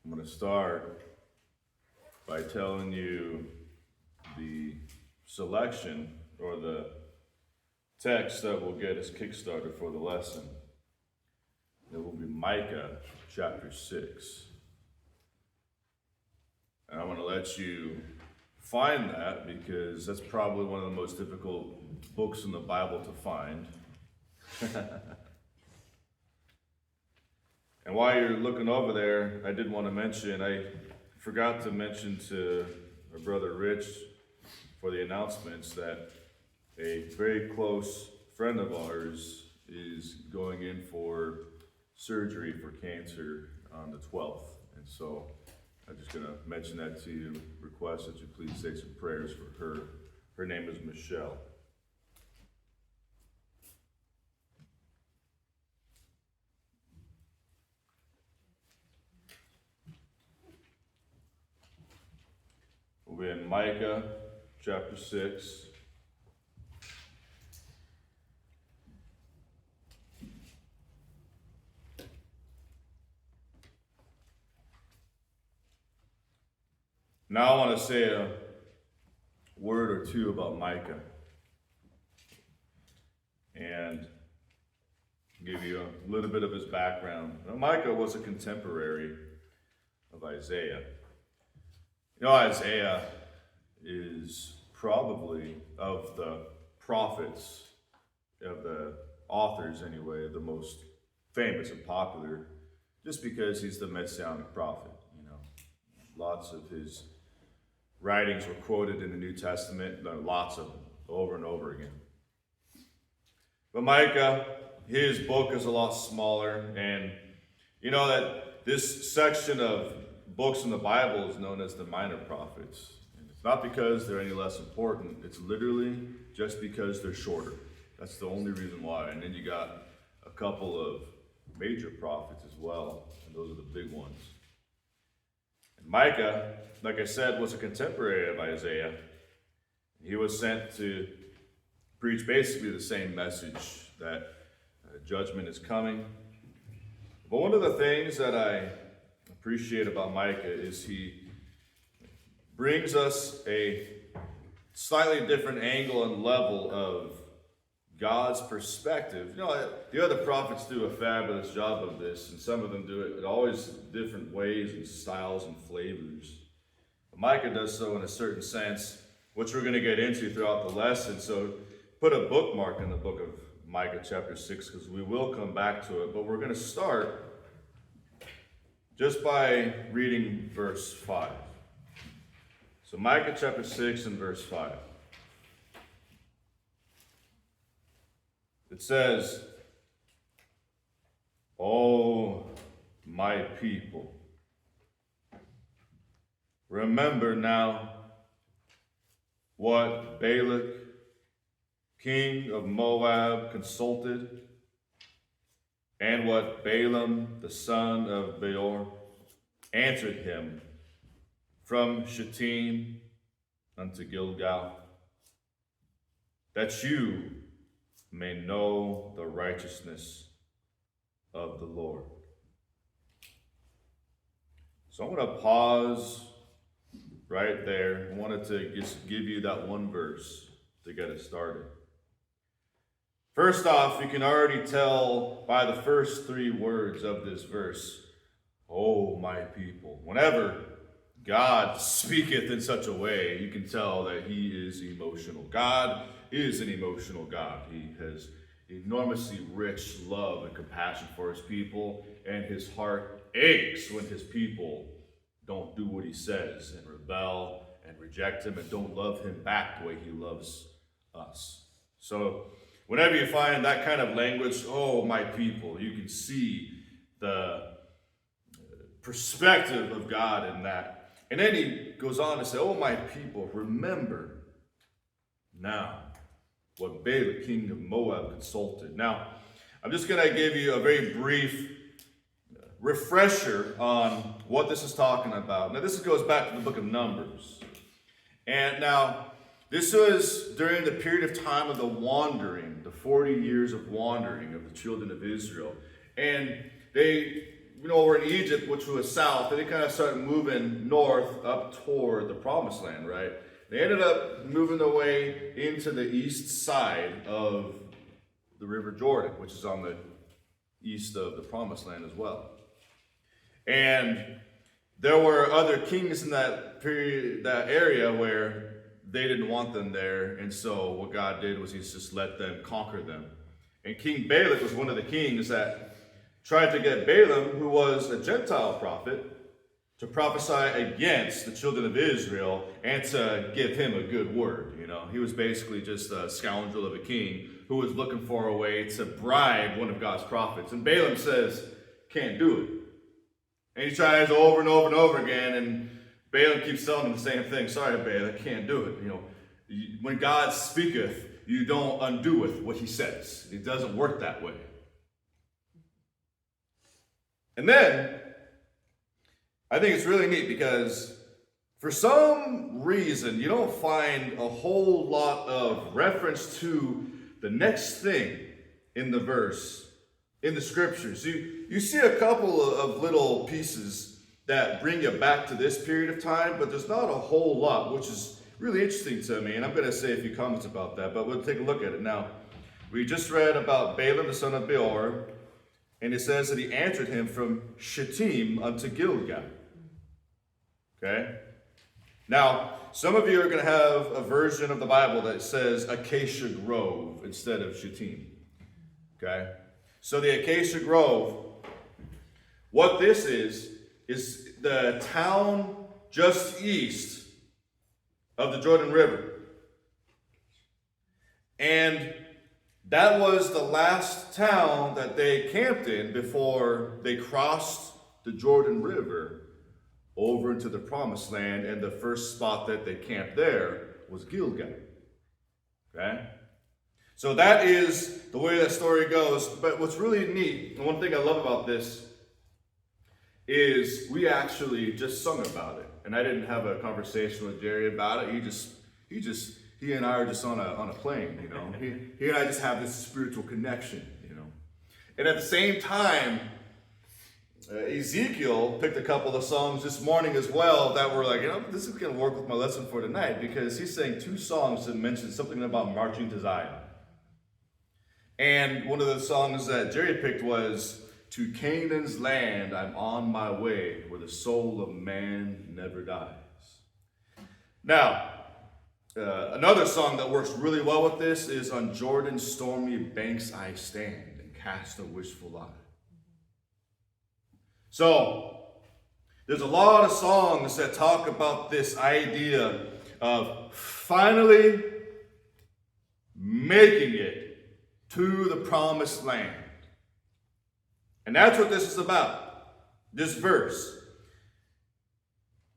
I'm going to start by telling you the selection or the text that will get us kickstarted for the lesson. It will be Micah chapter 6. And I'm going to let you find that because that's probably one of the most difficult books in the Bible to find. And while you're looking over there, I did want to mention, I forgot to mention to our brother Rich for the announcements that a very close friend of ours is going in for surgery for cancer on the 12th. And so I'm just going to mention that to you, request that you please say some prayers for her. Her name is Michelle. We're in Micah chapter 6. Now I want to say a word or two about Micah and give you a little bit of his background. Now, Micah was a contemporary of Isaiah. You know, Isaiah is probably, of the prophets, of the authors anyway, the most famous and popular, just because he's the messianic prophet. You know, lots of his writings were quoted in the New Testament, lots of them, over and over again. But Micah, his book is a lot smaller, and you know that this section of books in the Bible is known as the minor prophets. And it's not because they're any less important, it's literally just because they're shorter. That's the only reason why. And then you got a couple of major prophets as well, and those are the big ones. And Micah, like I said, was a contemporary of Isaiah. He was sent to preach basically the same message, that judgment is coming. But one of the things that I appreciate about Micah is he brings us a slightly different angle and level of God's perspective. You know, the other prophets do a fabulous job of this, and some of them do it in always different ways and styles and flavors. But Micah does so in a certain sense, which we're going to get into throughout the lesson. So put a bookmark in the book of Micah chapter 6, because we will come back to it. But we're going to start just by reading verse 5. So Micah chapter 6 and verse 5. It says, "O my people, remember now what Balak, king of Moab, consulted, and what Balaam, the son of Beor, answered him from Shittim unto Gilgal, that you may know the righteousness of the Lord." So I'm going to pause right there. I wanted to just give you that one verse to get us started. First off, you can already tell by the first three words of this verse, "Oh, my people." Whenever God speaketh in such a way, you can tell that he is emotional. God is an emotional God. He has enormously rich love and compassion for his people, and his heart aches when his people don't do what he says and rebel and reject him and don't love him back the way he loves us. So whenever you find that kind of language, "Oh, my people," you can see the perspective of God in that. And then he goes on to say, "Oh, my people, remember now what Balak, king of Moab, consulted." Now, I'm just going to give you a very brief refresher on what this is talking about. Now, this goes back to the book of Numbers. And now, this was during the period of time of the wandering, the 40 years of wandering of the children of Israel. And they were in Egypt, which was south, and they kind of started moving north up toward the promised land, right? They ended up moving their way into the east side of the River Jordan, which is on the east of the promised land as well. And there were other kings in that period, that area, where they didn't want them there, and so what God did was he just let them conquer them. And King Balak was one of the kings that tried to get Balaam, who was a Gentile prophet, to prophesy against the children of Israel and to give him a good word. He was basically just a scoundrel of a king who was looking for a way to bribe one of God's prophets. And Balaam says, can't do it. And he tries over and over and over again, and Balaam keeps telling him the same thing. Sorry, Balaam, I can't do it. When God speaketh, you don't undoeth what he says. It doesn't work that way. And then, I think it's really neat because for some reason, you don't find a whole lot of reference to the next thing in the verse, in the scriptures. You see a couple of little pieces that bring you back to this period of time, but there's not a whole lot, which is really interesting to me. And I'm going to say a few comments about that, but we'll take a look at it now. We just read about Balaam, the son of Beor, and it says that he answered him from Shittim unto Gilgal. Okay? Now, some of you are going to have a version of the Bible that says Acacia Grove instead of Shittim. Okay? So the Acacia Grove, what this is the town just east of the Jordan River. And that was the last town that they camped in before they crossed the Jordan River over into the promised land, and the first spot that they camped there was Gilgal. Okay? So that is the way that story goes. But what's really neat, and one thing I love about this, is we actually just sung about it. And I didn't have a conversation with Jerry about it. He and I are just on a plane, He and I just have this spiritual connection, And at the same time, Ezekiel picked a couple of songs this morning as well that were like, this is going to work with my lesson for tonight, because he sang 2 songs that mentioned something about marching to Zion. And one of the songs that Jerry picked was, to Canaan's land I'm on my way, where the soul of man never dies. Now, another song that works really well with this is, on Jordan's stormy banks I stand and cast a wishful eye. So, there's a lot of songs that talk about this idea of finally making it to the promised land. And that's what this is about, this verse.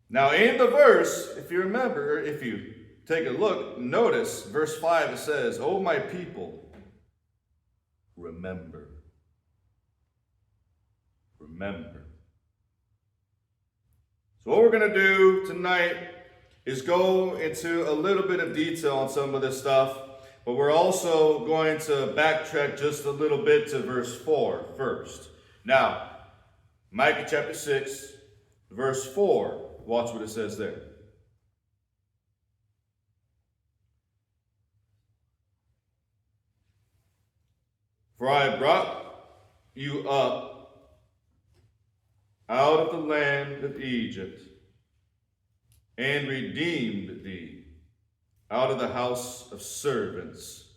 Now, in the verse, if you remember, if you take a look, notice verse 5, it says, "O my people, remember." Remember. So what we're going to do tonight is go into a little bit of detail on some of this stuff, but we're also going to backtrack just a little bit to verse 4 first. Now, Micah chapter 6, verse 4. Watch what it says there. For I brought you up out of the land of Egypt, and redeemed thee out of the house of servants,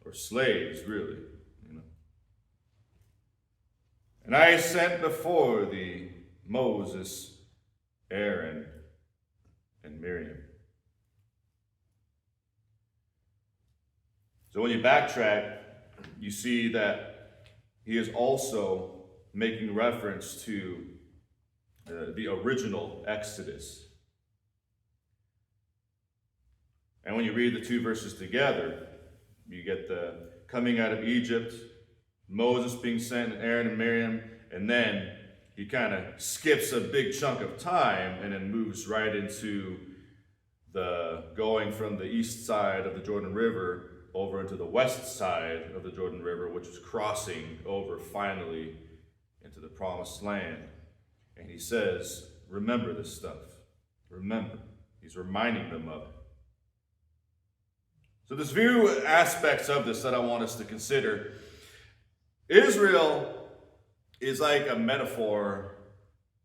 or slaves, really. And I sent before thee Moses, Aaron, and Miriam. So when you backtrack, you see that he is also making reference to the original Exodus. And when you read the 2 verses together, you get the coming out of Egypt, Moses being sent, and Aaron and Miriam, and then he kind of skips a big chunk of time and then moves right into the going from the east side of the Jordan River over into the west side of the Jordan River, which is crossing over finally into the promised land. And he says, remember this stuff. Remember. He's reminding them of it. So there's few aspects of this that I want us to consider. Israel is like a metaphor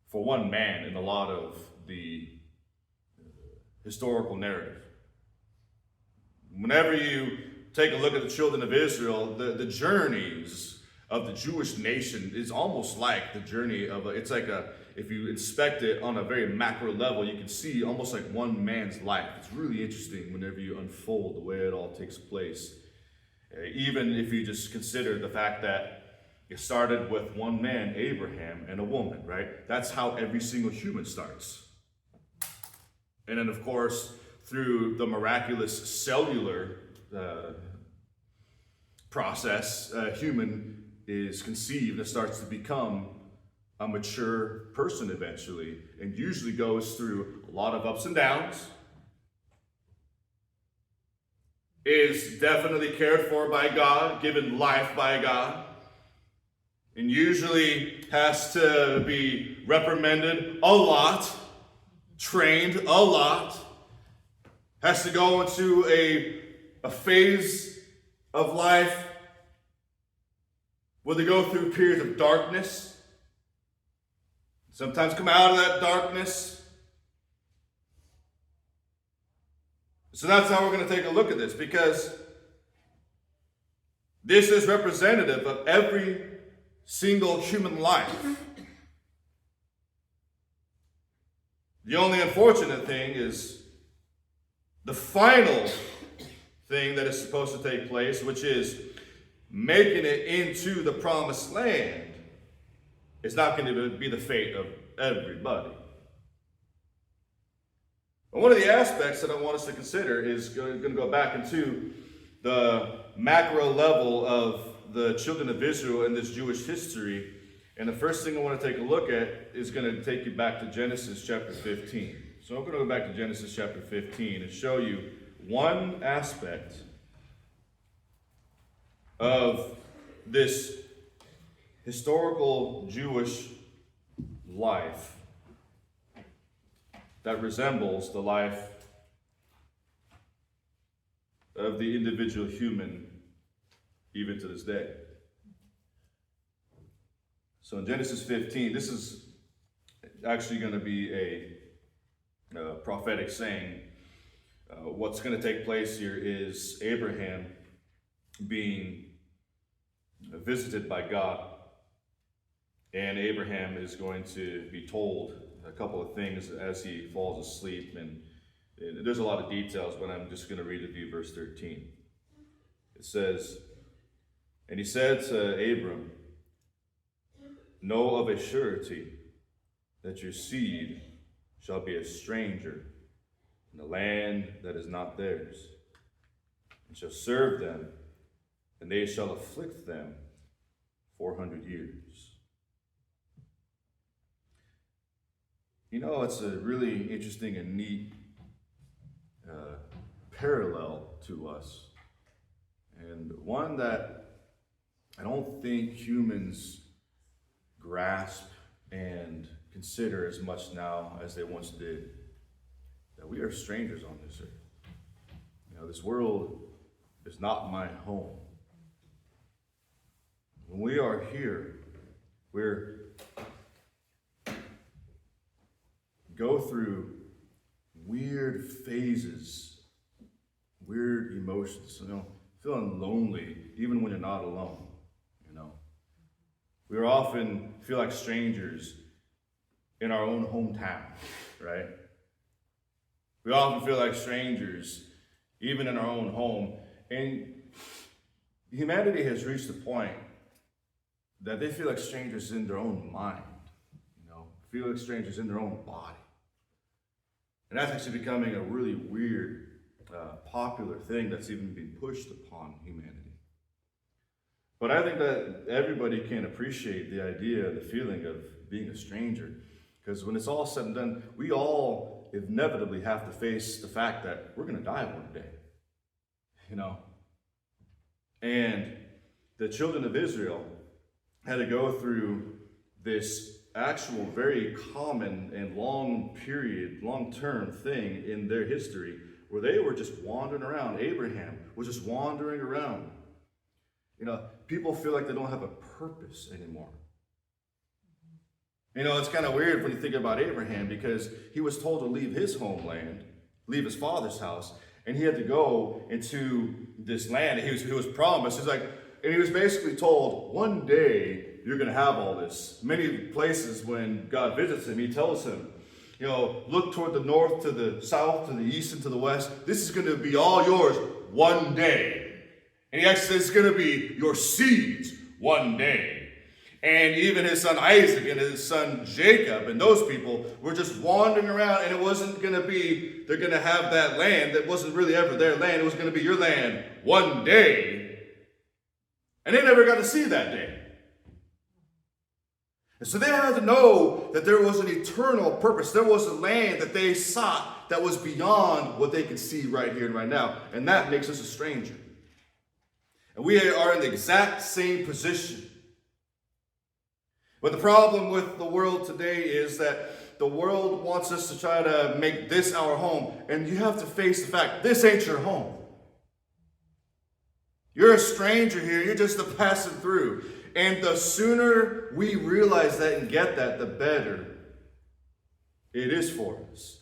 for one man in a lot of the historical narrative. Whenever you take a look at the children of Israel, the journeys of the Jewish nation is almost like the journey of if you inspect it on a very macro level, you can see almost like one man's life. It's really interesting whenever you unfold the way it all takes place. Even if you just consider the fact that it started with one man, Abraham, and a woman, right? That's how every single human starts. And then, of course, through the miraculous cellular process, a human is conceived and starts to become a mature person eventually, and usually goes through a lot of ups and downs, is definitely cared for by God, given life by God, and usually has to be reprimanded a lot, trained a lot, has to go into a phase of life where they go through periods of darkness, sometimes come out of that darkness. So that's how we're going to take a look at this, because this is representative of every single human life. The only unfortunate thing is the final thing that is supposed to take place, which is making it into the promised land, is not going to be the fate of everybody. And one of the aspects that I want us to consider is going to go back into the macro level of the children of Israel in this Jewish history. And the first thing I want to take a look at is going to take you back to Genesis chapter 15. So I'm going to go back to Genesis chapter 15 and show you one aspect of this historical Jewish life that resembles the life of the individual human even to this day. So in Genesis 15, this is actually going to be a prophetic saying. What's going to take place here is Abraham being visited by God. And Abraham is going to be told a couple of things as he falls asleep. And there's a lot of details, but I'm just going to read it to you, verse 13. It says, "And he said to Abram, know of a surety that your seed shall be a stranger in a land that is not theirs, and shall serve them, and they shall afflict them 400 years. You know, it's a really interesting and neat parallel to us, and one that I don't think humans grasp and consider as much now as they once did, that we are strangers on this earth. You know, this world is not my home. When we are here, we're go through weird phases, weird emotions, feeling lonely even when you're not alone, We often feel like strangers in our own hometown, right? We often feel like strangers even in our own home. And humanity has reached a point that they feel like strangers in their own mind, feel like strangers in their own body. And that's actually becoming a really weird, popular thing that's even being pushed upon humanity. But I think that everybody can appreciate the idea, the feeling of being a stranger. Because when it's all said and done, we all inevitably have to face the fact that we're going to die one day. And the children of Israel had to go through this actual very common and long-term thing in their history where they were just wandering around. Abraham was just wandering around. People feel like they don't have a purpose anymore. It's kind of weird when you think about Abraham, because he was told to leave his homeland, leave his father's house, and he had to go into this land that he was promised. And he was basically told, one day you're going to have all this. Many places when God visits him, he tells him, look toward the north, to the south, to the east, and to the west. This is going to be all yours one day. And he actually says it's going to be your seeds one day. And even his son Isaac and his son Jacob and those people were just wandering around, and it wasn't going to be, they're going to have that land that wasn't really ever their land. It was going to be your land one day. And they never got to see that day. And so they had to know that there was an eternal purpose. There was a land that they sought that was beyond what they could see right here and right now. And that makes us a stranger. And we are in the exact same position. But the problem with the world today is that the world wants us to try to make this our home. And you have to face the fact, this ain't your home. You're a stranger here. You're just a passing through. And the sooner we realize that and get that, the better it is for us.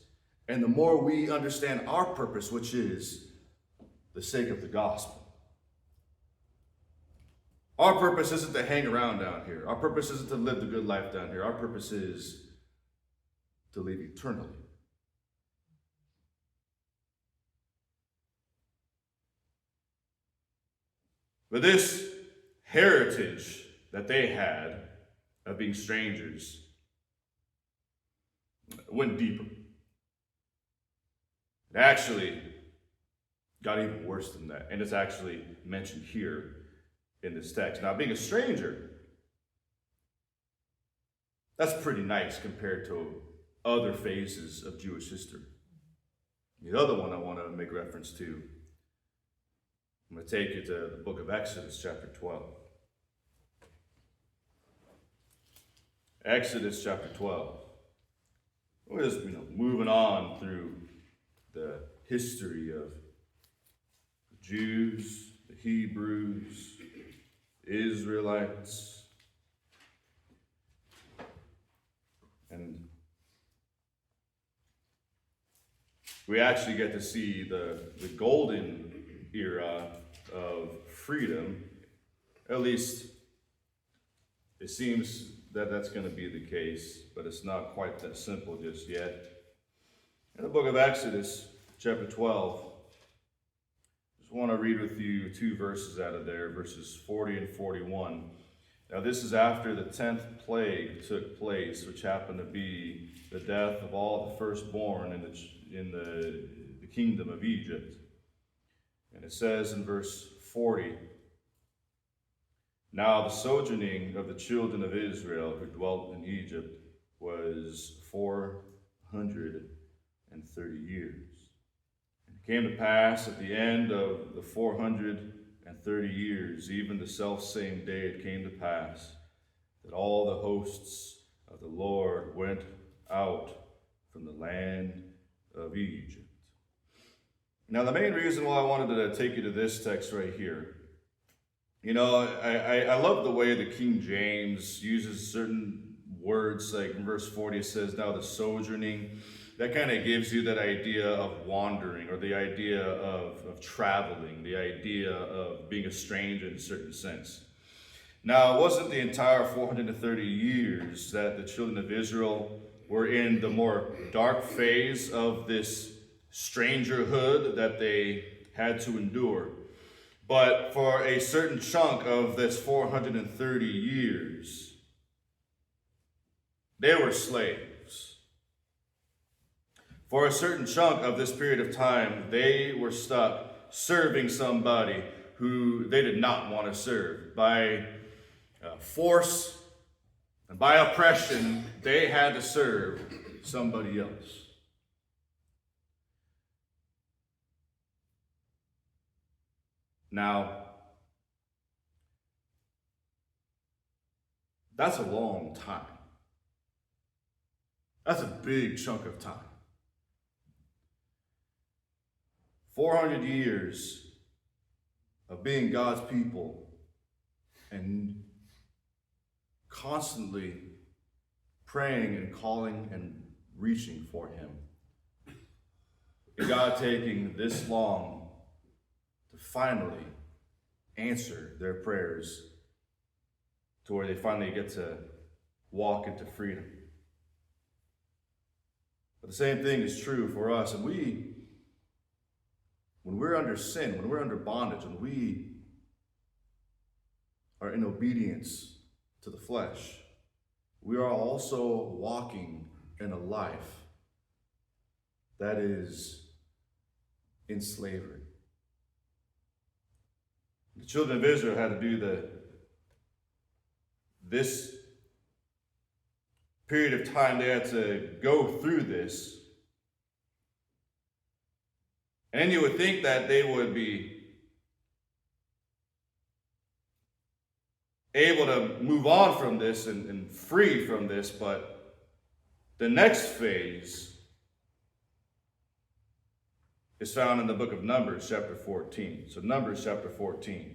And the more we understand our purpose, which is the sake of the gospel. Our purpose isn't to hang around down here. Our purpose isn't to live the good life down here. Our purpose is to live eternally. But this heritage that they had of being strangers went deeper. It actually got even worse than that. And it's actually mentioned here in this text. Now, being a stranger, that's pretty nice compared to other phases of Jewish history. The other one I want to make reference to, I'm going to take you to the book of Exodus, chapter 12. Exodus chapter 12. We're just moving on through the history of the Jews, the Hebrews, Israelites. And we actually get to see the golden era of freedom. At least it seems that that's going to be the case, but it's not quite that simple just yet. In the book of Exodus, chapter 12, I just want to read with you 2 verses out of there, verses 40 and 41. Now this is after the 10th plague took place, which happened to be the death of all the firstborn in the kingdom of Egypt. And it says in verse 40, now the sojourning of the children of Israel who dwelt in Egypt was 430 years. And it came to pass at the end of the 430 years, even the selfsame day it came to pass, that all the hosts of the Lord went out from the land of Egypt. Now, the main reason why I wanted to take you to this text right here, I love the way the King James uses certain words, like in verse 40 it says, now the sojourning. That kind of gives you that idea of wandering, or the idea of traveling, the idea of being a stranger in a certain sense. Now, it wasn't the entire 430 years that the children of Israel were in the more dark phase of this strangerhood that they had to endure. But for a certain chunk of this 430 years, they were slaves. For a certain chunk of this period of time, they were stuck serving somebody who they did not want to serve. By force and by oppression, they had to serve somebody else. Now, That's a long time. That's a big chunk of time. 400 years of being God's people and constantly praying and calling and reaching for him. And God taking this long to finally answer their prayers to where they finally get to walk into freedom. But the same thing is true for us. And when we're under sin, when we're under bondage, when we are in obedience to the flesh, we are also walking in a life that is in slavery. The children of Israel had to do this period of time. They had to go through this. And then you would think that they would be able to move on from this and free from this, but the next phase is found in the book of Numbers, chapter 14. So Numbers, chapter 14.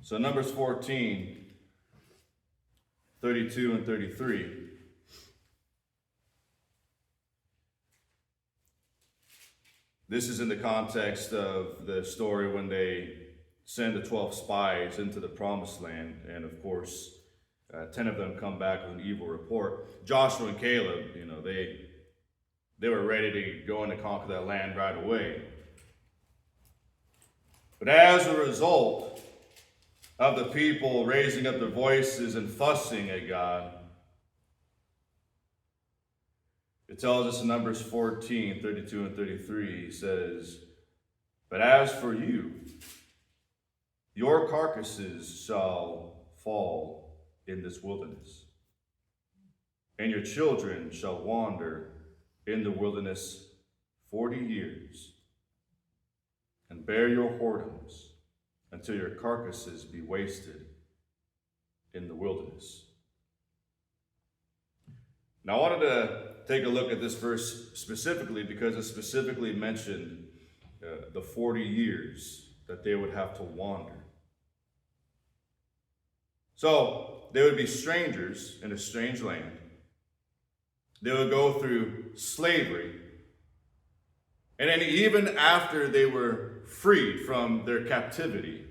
So Numbers 14, 32 and 33. This is in the context of the story when they send the 12 spies into the promised land. And of course, 10 of them come back with an evil report. Joshua and Caleb, they were ready to go in and conquer that land right away. But as a result of the people raising up their voices and fussing at God, it tells us in Numbers 14, 32 and 33, he says, "But as for you, your carcasses shall fall in this wilderness, and your children shall wander in the wilderness 40 years, and bear your whoredoms until your carcasses be wasted in the wilderness." Now, I wanted to take a look at this verse specifically because it specifically mentioned the 40 years that they would have to wander. So, they would be strangers in a strange land. They would go through slavery. And then even after they were freed from their captivity,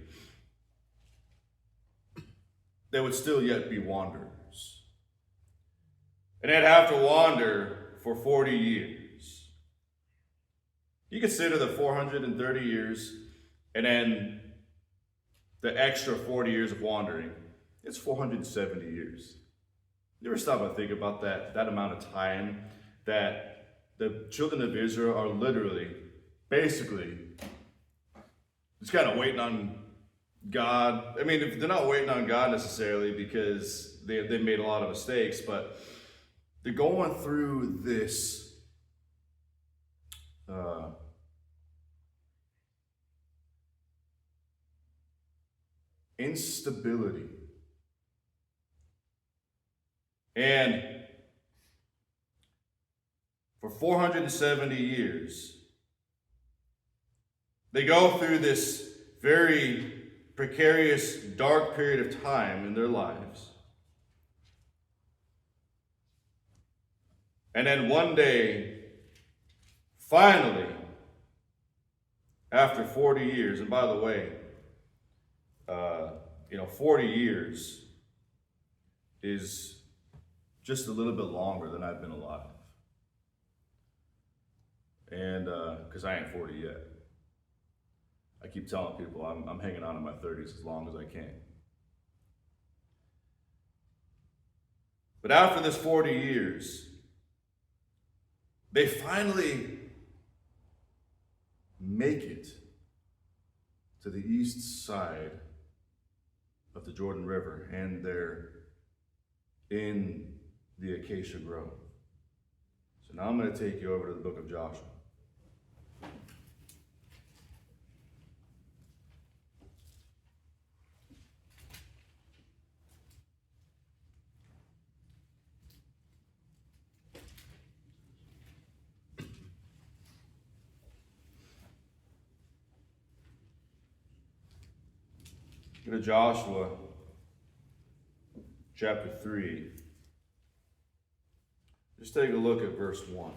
they would still yet be wanderers. And they'd have to wander for 40 years. You consider the 430 years and then the extra 40 years of wandering, it's 470 years. You ever stop and think about that amount of time that the children of Israel are literally, basically, just kind of waiting on God. I mean, if they're not waiting on God necessarily because they made a lot of mistakes, but they're going through this instability. And for 470 years, they go through this very precarious, dark period of time in their lives. And then one day, finally, after 40 years, and by the way, 40 years is just a little bit longer than I've been alive. And because I ain't 40 yet. I keep telling people I'm hanging on in my 30s as long as I can. But after this 40 years, They finally make it to the east side of the Jordan River, and they're in the acacia grove. So now I'm going to take you over to the book of Joshua. Go to Joshua chapter 3. Just take a look at verse 1.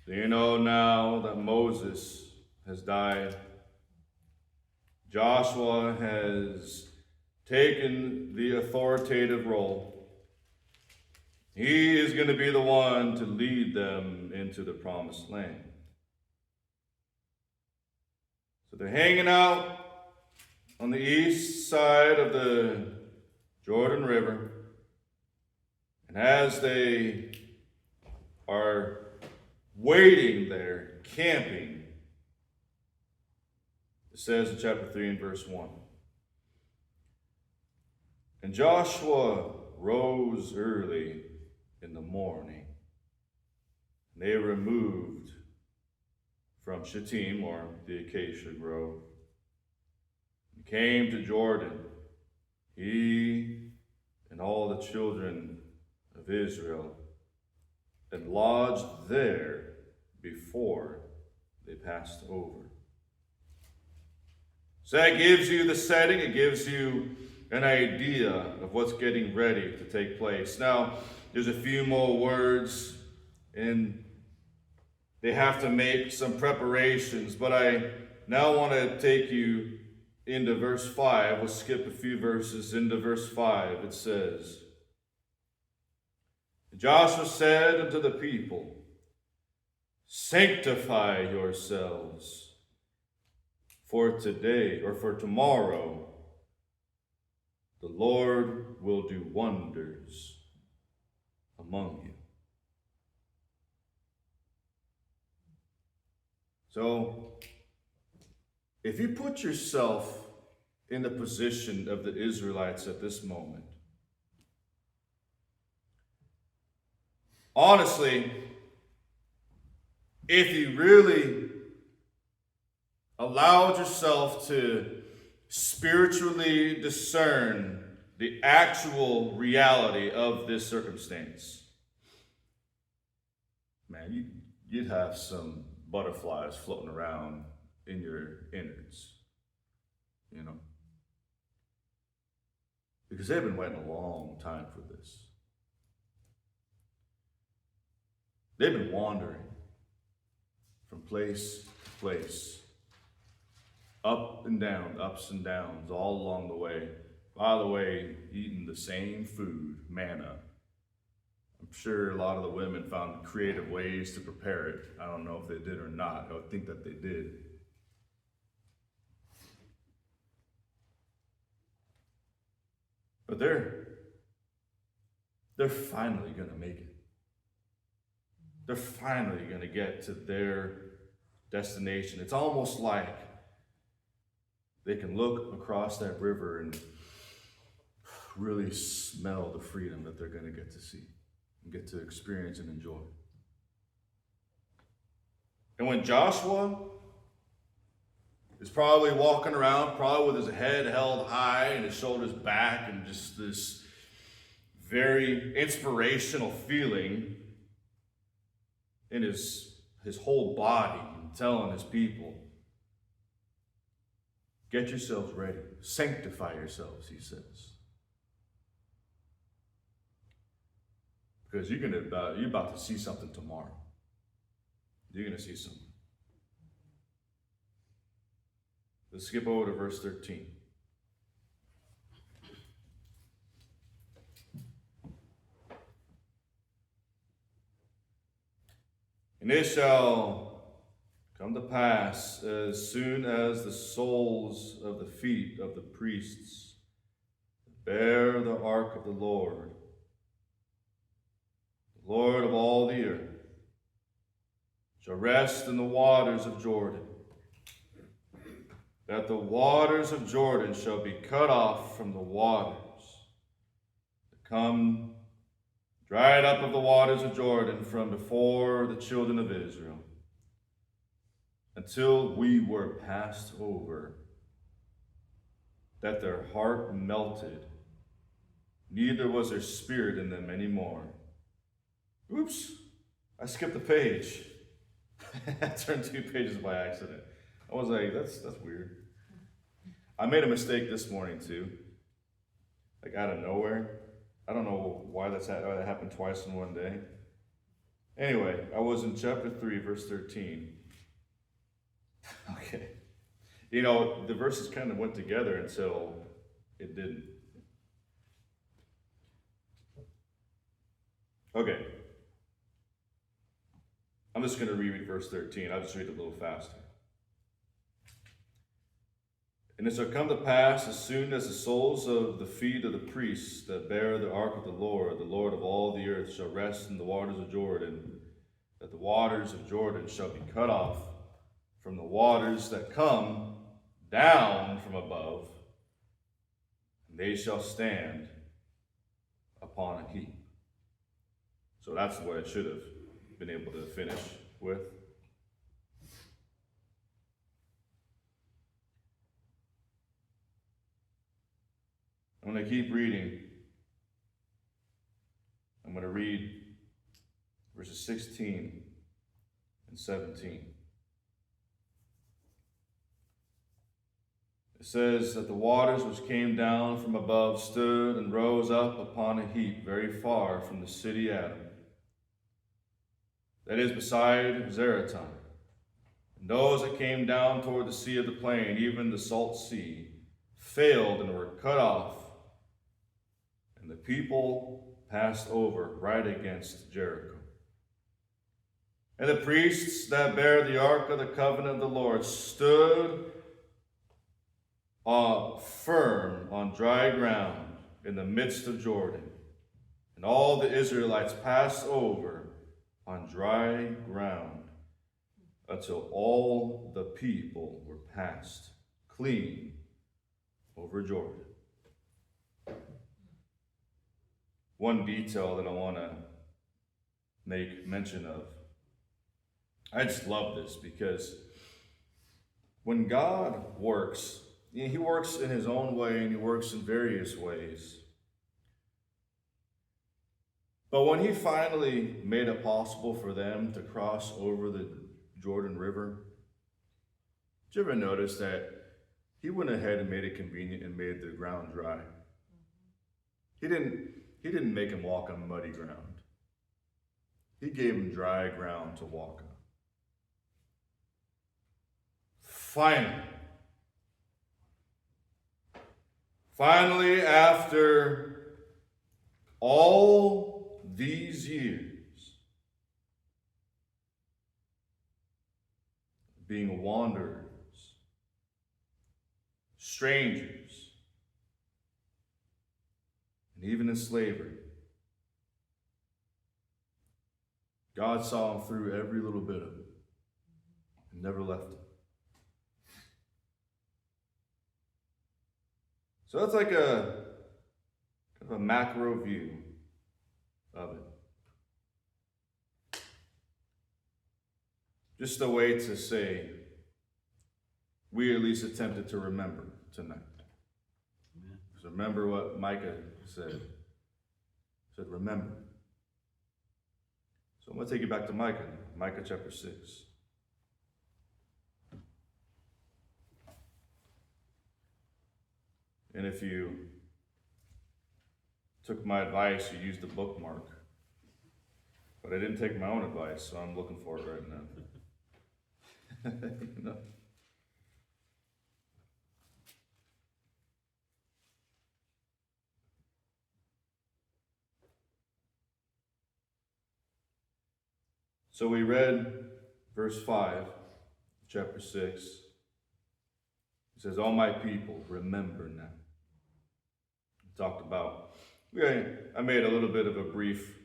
Do you know now that Moses has died? Joshua has taken the authoritative role. He is going to be the one to lead them into the promised land. So they're hanging out on the east side of the Jordan River. And as they are waiting there, camping, it says in chapter 3 and verse 1, and Joshua rose early in the morning. They removed from Shittim, or the acacia grove, and came to Jordan, he and all the children of Israel, and lodged there before they passed over. So that gives you the setting, it gives you an idea of what's getting ready to take place. Now, there's a few more words, and they have to make some preparations, but I now want to take you into verse 5. We'll skip a few verses into verse 5. It says, Joshua said unto the people, sanctify yourselves, for today, or for tomorrow, the Lord will do wonders among you. So, if you put yourself in the position of the Israelites at this moment, honestly, if you really allowed yourself to spiritually discern the actual reality of this circumstance, man, you'd have some butterflies floating around in your innards, you know, because they've been waiting a long time for this. They've been wandering from place to place, up and down, ups and downs, all along the way. By the way, eating the same food, manna. I'm sure a lot of the women found creative ways to prepare it. I don't know if they did or not. I would think that they did. But they're finally going to make it. They're finally going to get to their destination. It's almost like they can look across that river and really smell the freedom that they're going to get to see and get to experience and enjoy. And when Joshua is probably walking around, probably with his head held high and his shoulders back, and just this very inspirational feeling in his whole body, and telling his people, get yourselves ready, sanctify yourselves, he says. Because you're about to see something tomorrow. You're going to see something. Let's skip over to verse 13. And it shall come to pass as soon as the soles of the feet of the priests bear the ark of the Lord of all the earth, shall rest in the waters of Jordan, that the waters of Jordan shall be cut off from the waters that come dried up of the waters of Jordan from before the children of Israel, until we were passed over, that their heart melted, neither was there spirit in them anymore. Oops, I skipped a page. I turned 2 pages by accident. I was like, that's weird. I made a mistake this morning too, like out of nowhere. I don't know why that happened twice in one day. Anyway, I was in chapter 3, verse 13. Okay. You know, the verses kind of went together until it didn't. Okay. I'm just going to reread verse 13. I'll just read it a little faster. And it shall come to pass as soon as the soles of the feet of the priests that bear the ark of the Lord of all the earth, shall rest in the waters of Jordan, that the waters of Jordan shall be cut off from the waters that come down from above, and they shall stand upon a heap. So that's what I should have been able to finish with. I'm going to keep reading. I'm going to read verses 16 and 17. It says that the waters which came down from above stood and rose up upon a heap very far from the city Adam, that is beside Zeratan. And those that came down toward the sea of the plain, even the salt sea, failed and were cut off, and the people passed over right against Jericho. And the priests that bear the ark of the covenant of the Lord stood firm on dry ground in the midst of Jordan. And all the Israelites passed over on dry ground until all the people were passed clean over Jordan. One detail that I want to make mention of. I just love this because when God works, he works in his own way and he works in various ways. But when he finally made it possible for them to cross over the Jordan River, did you ever notice that he went ahead and made it convenient and made the ground dry? He didn't make him walk on muddy ground. He gave him dry ground to walk on. Finally, after all these years, being wanderers, strangers, and even in slavery, God saw him through every little bit of it and never left him. So that's like a kind of a macro view of it. Just a way to say, we at least attempted to remember tonight. Amen. So remember what Micah said. He said, remember. So I'm going to take you back to Micah, Micah chapter 6. And if you took my advice, you used the bookmark. But I didn't take my own advice, so I'm looking for it right now. No. So we read verse 5. chapter 6. He says, "All my people, remember now." We talked about, I made a little bit of a brief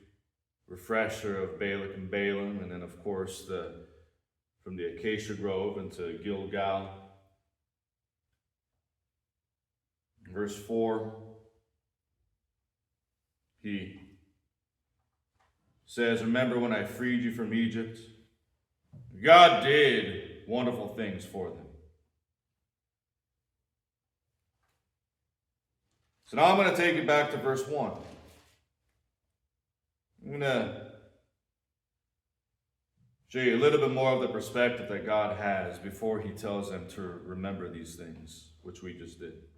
refresher of Balak and Balaam, and then of course from the Acacia Grove into Gilgal. Verse 4, he says, "Remember when I freed you from Egypt? God did wonderful things for them." So now I'm going to take you back to verse 1. I'm going to show you a little bit more of the perspective that God has before he tells them to remember these things, which we just did.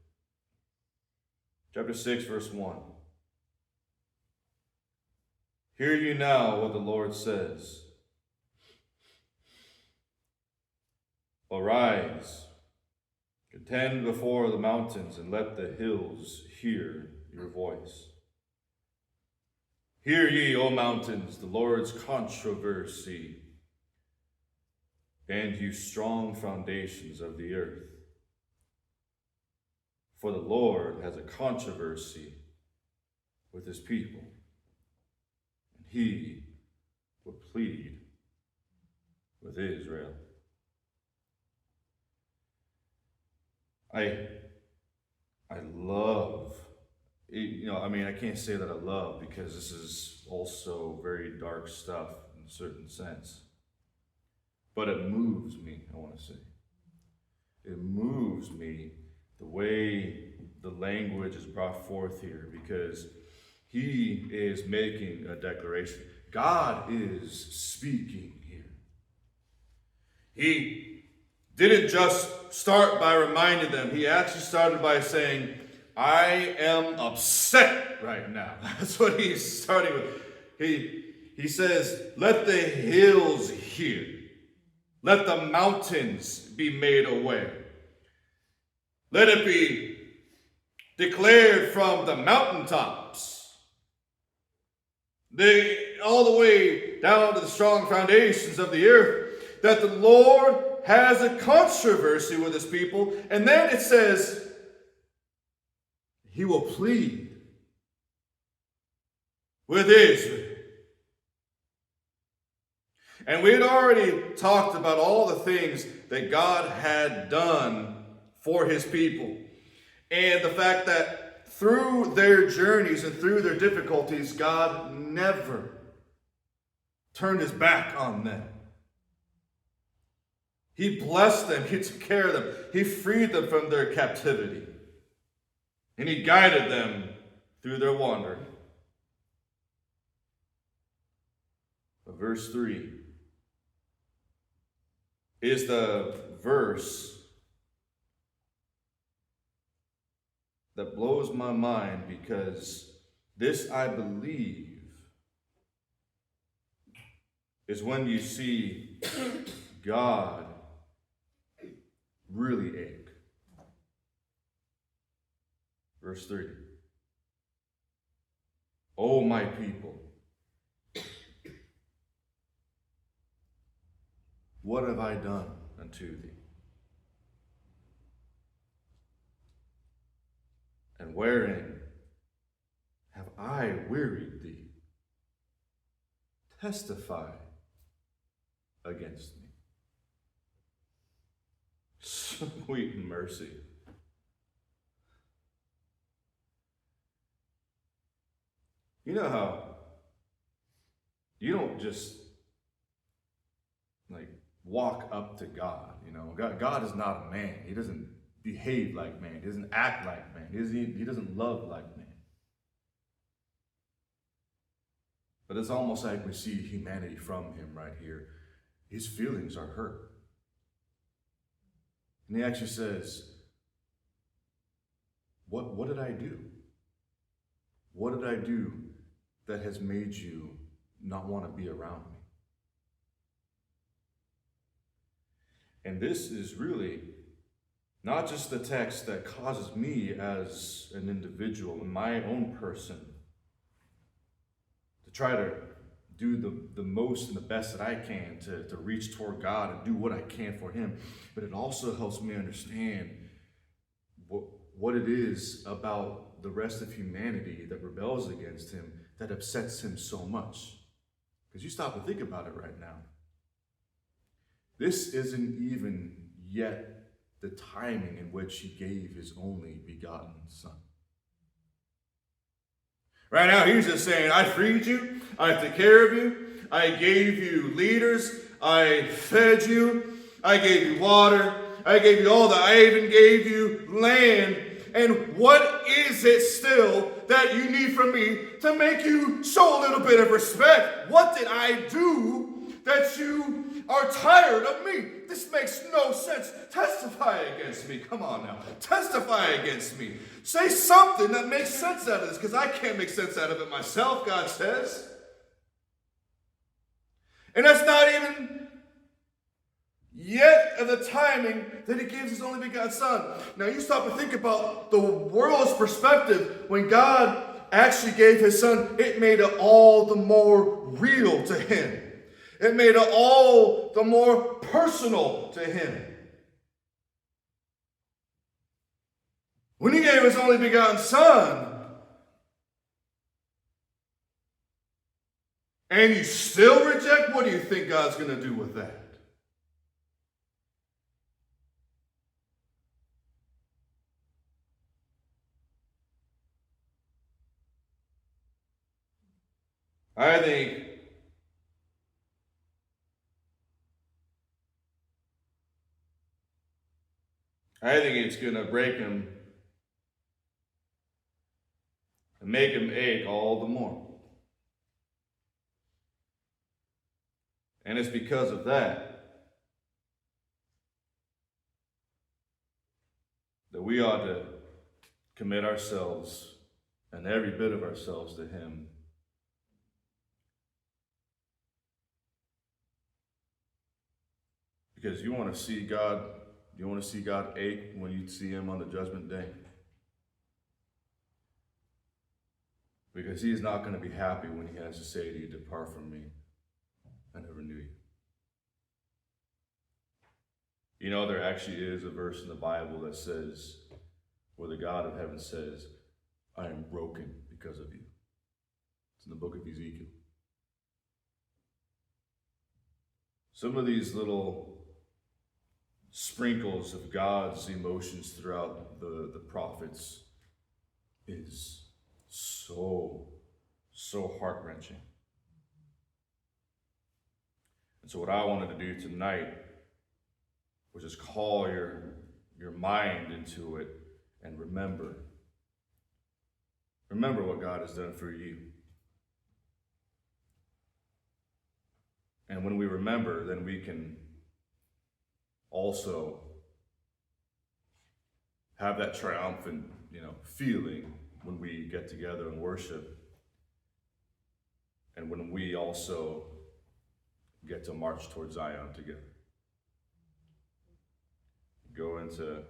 Chapter 6, verse 1. "Hear you now what the Lord says. Arise, contend before the mountains, and let the hills hear your voice. Hear ye, O mountains, the Lord's controversy, and you strong foundations of the earth. For the Lord has a controversy with his people, and he will plead with Israel." I love, I can't say that I love, because this is also very dark stuff in a certain sense. But it moves me, I want to say. It moves me the way the language is brought forth here, because he is making a declaration. God is speaking here. He didn't just start by reminding them. He actually started by saying, "I am upset right now." That's what he's starting with. He says, "Let the hills hear. Let the mountains be made aware. Let it be declared from the mountaintops, all the way down to the strong foundations of the earth, that the Lord has a controversy with his people." And then it says, he will plead with Israel. And we had already talked about all the things that God had done for his people. And the fact that through their journeys and through their difficulties, God never turned his back on them. He blessed them. He took care of them. He freed them from their captivity. And he guided them through their wandering. But verse 3 is the verse that blows my mind, because this, I believe, is when you see God really ache. Verse 3. "O my people, what have I done unto thee? And wherein have I wearied thee? Testify against me." Sweet mercy. You know how you don't just walk up to God. God is not a man. He doesn't behave like man. He doesn't act like man. He doesn't love like man. But it's almost like we see humanity from him right here. His feelings are hurt. And he actually says, what did I do? What did I do that has made you not want to be around me? And this is really not just the text that causes me as an individual, in my own person, to try to do the most and the best that I can to reach toward God and do what I can for him. But it also helps me understand what it is about the rest of humanity that rebels against him that upsets him so much. Because you stop and think about it right now. This isn't even yet the timing in which he gave his only begotten son. Right now, he's just saying, I freed you, I took care of you, I gave you leaders, I fed you, I gave you water, I gave you all that, I even gave you land. And what is it still that you need from me to make you show a little bit of respect? What did I do that you are tired of me? This makes no sense. Testify against me. Come on now. Testify against me. Say something that makes sense out of this, because I can't make sense out of it myself, God says. And that's not even yet at the timing that he gives his only begotten son. Now you stop and think about the world's perspective. When God actually gave his son, it made it all the more real to him. It made it all the more personal to him. When he gave his only begotten son, and you still reject, what do you think God's going to do with that? I think it's going to break him and make him ache all the more. And it's because of that we ought to commit ourselves and every bit of ourselves to him. Because you want to see God ache when you see him on the judgment day. Because he's not going to be happy when he has to say to you, depart from me, I never knew you. You know, there actually is a verse in the Bible that says, where the God of heaven says, I am broken because of you. It's in the book of Ezekiel. Some of these little sprinkles of God's emotions throughout the prophets is so heart-wrenching. And so what I wanted to do tonight was just call your mind into it and remember what God has done for you. And when we remember, then we can also have that triumphant, feeling when we get together and worship, and when we also get to march towards Zion together. Go into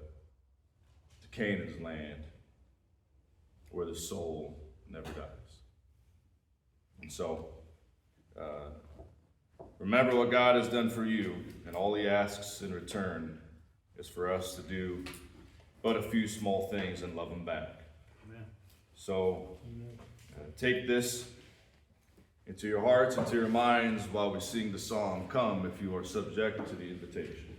Canaan's land, where the soul never dies. And so, remember what God has done for you, and all he asks in return is for us to do but a few small things and love him back. Amen. So, take this into your hearts, into your minds, while we sing the song, Come, if you are subject to the invitation.